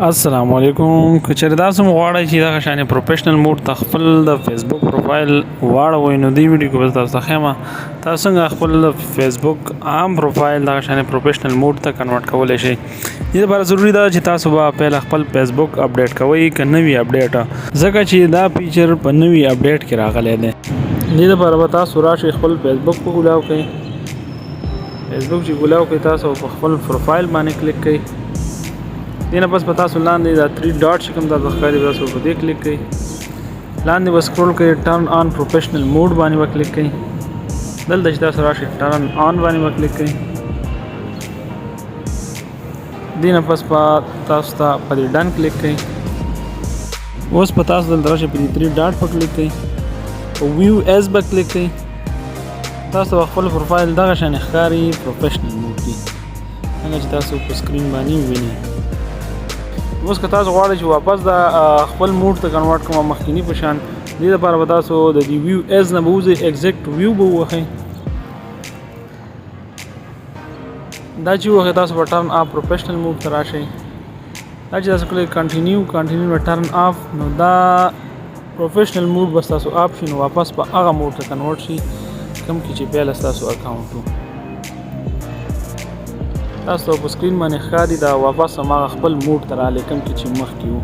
السلام علیکم که چېرې تاسو هم غواړئ چې دغه شانې پروفیشنل موډ ته خپل د فیسبوک پروفایل واړوئ نو دې ویډیو کې به تاسو ته ښیم تاسو څنګه خپل فیسبوک عام پروفایل دغه شانې پروفیشنل موډ ته کنورټ کولی شئ. دې لپاره ضروري ده چې تاسو به پیله خپل فیسبوک اپډیټ کوئ که نوي اپډیټ ځکه چې دا فیچر په نوي اپډیټ کې راغلی دی. دې لپاره به تاسو راشئ خپل فیسبوک په ګولاو کړئ. فیسبوک چې ګولاو کړئ تاسو په خپل پروفایل باندې کلیک کړئ. دینه پس په تاسو لاندې دا 3 ډاټ چې کوم دا ښکاري تاسو په دې کلیک کړئ. لاندې به سکرول کړئ ټرن آن پروفیشنل موډ باندې به کلیک کړئ. دلته چې تاسو راشئ ټرن آن باندې به کلیک کړئ. دینه پس په تاسو ته په دې ډن کلیک کړئ. اوس په تاسو دلته راشئ په دې 3 ډاټ په کلیک کړئ. په ویو ایز به کلیک کړئ. تاسو به خپل پروفایل دغه شانې ښکاري پروفیشنل موډ کې څنګه چې تاسو په سکرین باندې وینئ. اوس که تاسو غواړئ چې واپس دا خپل موډ ته کنورټ کوم مخکینی په شان دې لپاره به تاسو د دې ویو ایز نه به وځئ ایگزیکټ ویو به ووهئ. دا چې ووهئ تاسو به ټرن آف پروفیشنل موډ ته راشئ. دا چې تاسو کله کنټینیو به ټرن آف نو دا پروفیشنل موډ به ستاسو آف شي نو واپس په هغه موډ ته کنورټ شي کوم کې چې پیله ستاسو اکاونټ و. تاسو په سکرین باندې ښکاري دا واپس هماغه خپل موډ ته راغلی کوم کې چې مخکې و.